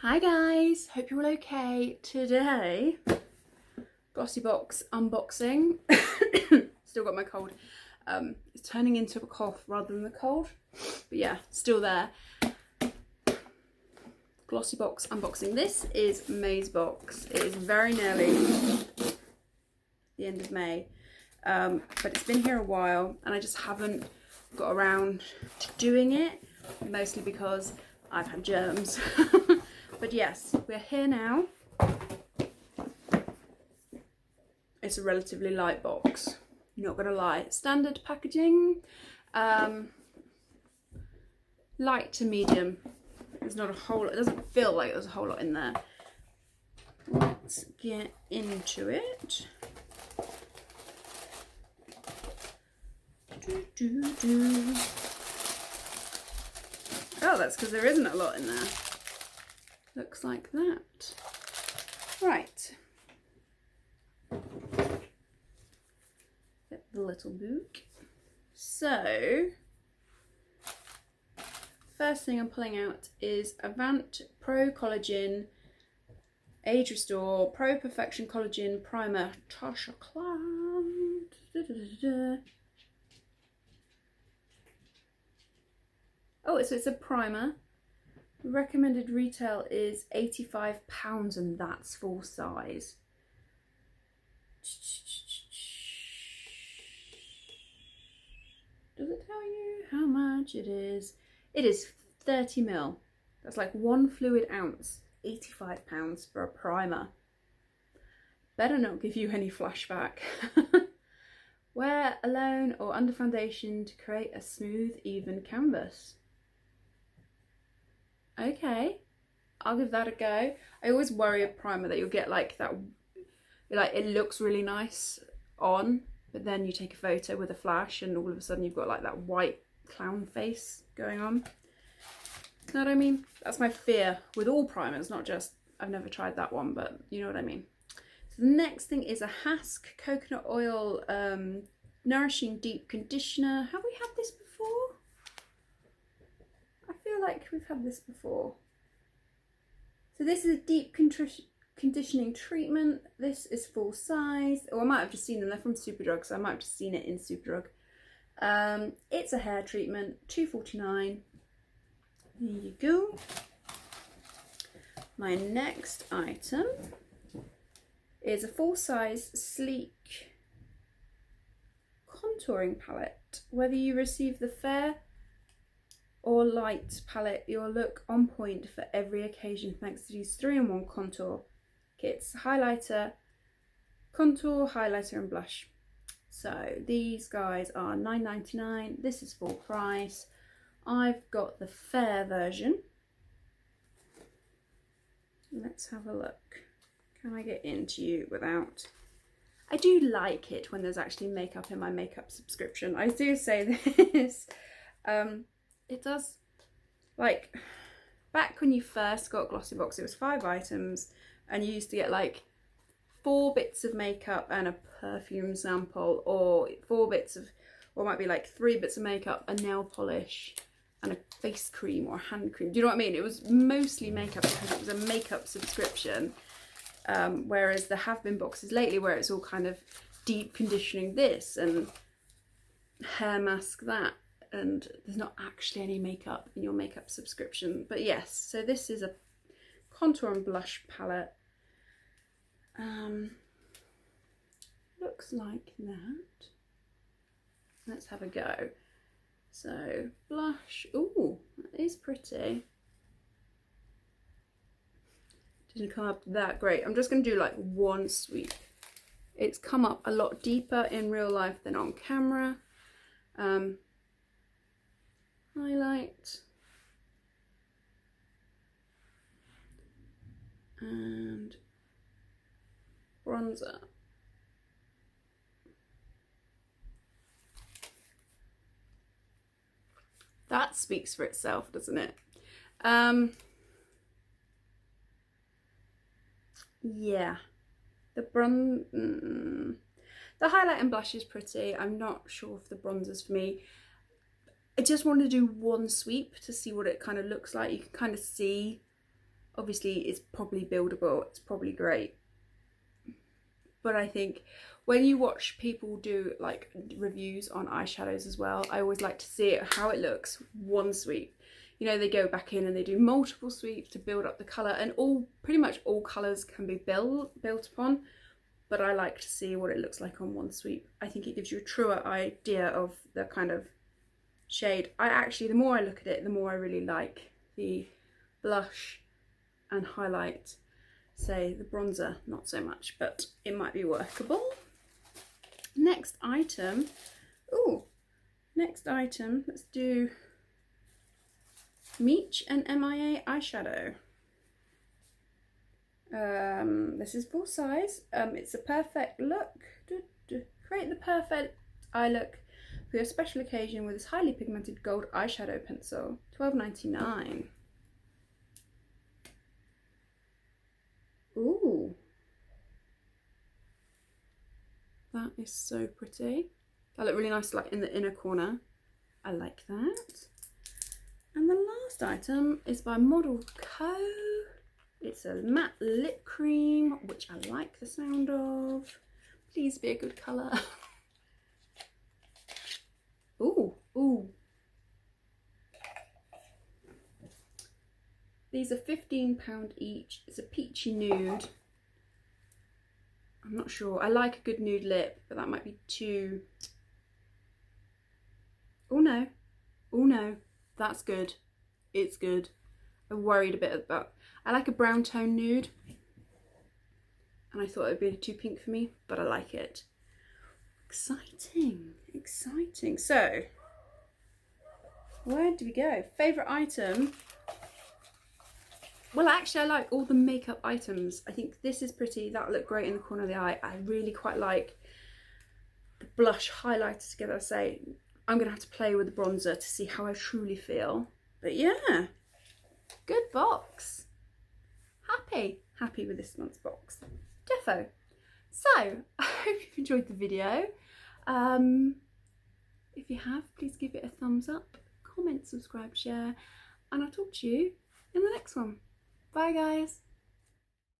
Hi guys, hope you're all okay. Today, Glossybox unboxing. Still got my cold. It's turning into a cough rather than the cold, but yeah, still there. Glossybox unboxing. This is May's box. It is very nearly the end of May, but it's been here a while and I just haven't got around to doing it, mostly because I've had germs. But yes, we're here now. It's a relatively light box, not gonna lie. Standard packaging, light to medium. There's not a whole lot, it doesn't feel like there's a whole lot in there. Let's get into it. Oh, that's because there isn't a lot in there. Looks like that. Right. Get the little book. So, first thing I'm pulling out is Avant Pro Collagen Age Restore Pro Perfection Collagen Primer Tasha Cloud. Oh, so it's a primer. Recommended retail is £85 and that's full size. Does it tell you how much it is? It is 30ml. That's like 1 fluid ounce. £85 for a primer. Better not give you any flashback. Wear alone or under foundation to create a smooth, even canvas. Okay, I'll give that a go. I always worry a primer that you'll get like that, like it looks really nice on, but then you take a photo with a flash and all of a sudden you've got like that white clown face going on. You know what I mean? That's my fear with all primers, not just, I've never tried that one, but you know what I mean. So the next thing is a Hask coconut oil nourishing deep conditioner. Have we had this before? I feel like we've had this before. So this is a deep conditioning treatment. This is full size. Oh, I might have just seen them. They're from Superdrug, so I might have just seen it in Superdrug. It's a hair treatment, £2.49. There you go. My next item is a full-size sleek contouring palette. Whether you receive the fair or light palette, you'll look on point for every occasion thanks to these 3-in-1 contour kits. Highlighter, contour, highlighter and blush. So these guys are $9.99. This is full price. I've got the fair version. Let's have a look. Can I get into you without... I do like it when there's actually makeup in my makeup subscription. I do say this. It does, like, back when you first got Glossybox, it was 5 items and you used to get like 4 bits of makeup and a perfume sample, or 4 bits of, or it might be like 3 bits of makeup, a nail polish and a face cream or a hand cream. Do you know what I mean? It was mostly makeup because it was a makeup subscription. Whereas there have been boxes lately where it's all kind of deep conditioning this and hair mask that. And there's not actually any makeup in your makeup subscription. But yes, so this is a contour and blush palette. Looks like that. Let's have a go. So blush, ooh, that is pretty. Didn't come up that great. I'm just gonna do like one sweep. It's come up a lot deeper in real life than on camera. Highlight and bronzer. That speaks for itself, doesn't it? Yeah, the highlight and blush is pretty. I'm not sure if the bronzer's for me. I just want to do one sweep to see what it kind of looks like. You can kind of see Obviously it's probably buildable, it's probably great. But I think when you watch people do like reviews on eyeshadows as well, I always like to see it, how it looks one sweep. You know, they go back in and they do multiple sweeps to build up the colour, and pretty much all colours can be built upon, but I like to see what it looks like on one sweep. I think it gives you a truer idea of the kind of shade. The more I look at it, the more I really like the blush and highlight. Say the bronzer, not so much, but it might be workable. Next item, let's do Meech and MIA eyeshadow. This is full size. It's a perfect look. Create the perfect eye look for your special occasion with this highly pigmented gold eyeshadow pencil. $12.99. Ooh, that is so pretty. That looked really nice, like in the inner corner. I like that. And the last item is by Model Co. It's a matte lip cream, which I like the sound of. Please be a good colour. Ooh. These are £15 each. It's a peachy nude. I'm not sure. I like a good nude lip, but that might be too... Oh no, that's good. It's good. I'm worried a bit about... I like a brown tone nude, and I thought it would be too pink for me, but I like it. Exciting. So, where do we go? Favourite item? Well, actually I like all the makeup items. I think this is pretty. That'll look great in the corner of the eye. I really quite like the blush highlighter together. I say I'm going to have to play with the bronzer to see how I truly feel. But yeah, good box. Happy with this month's box. Defo. So, I hope you've enjoyed the video. If you have, please give it a thumbs up, comment, subscribe, share, and I'll talk to you in the next one. Bye guys.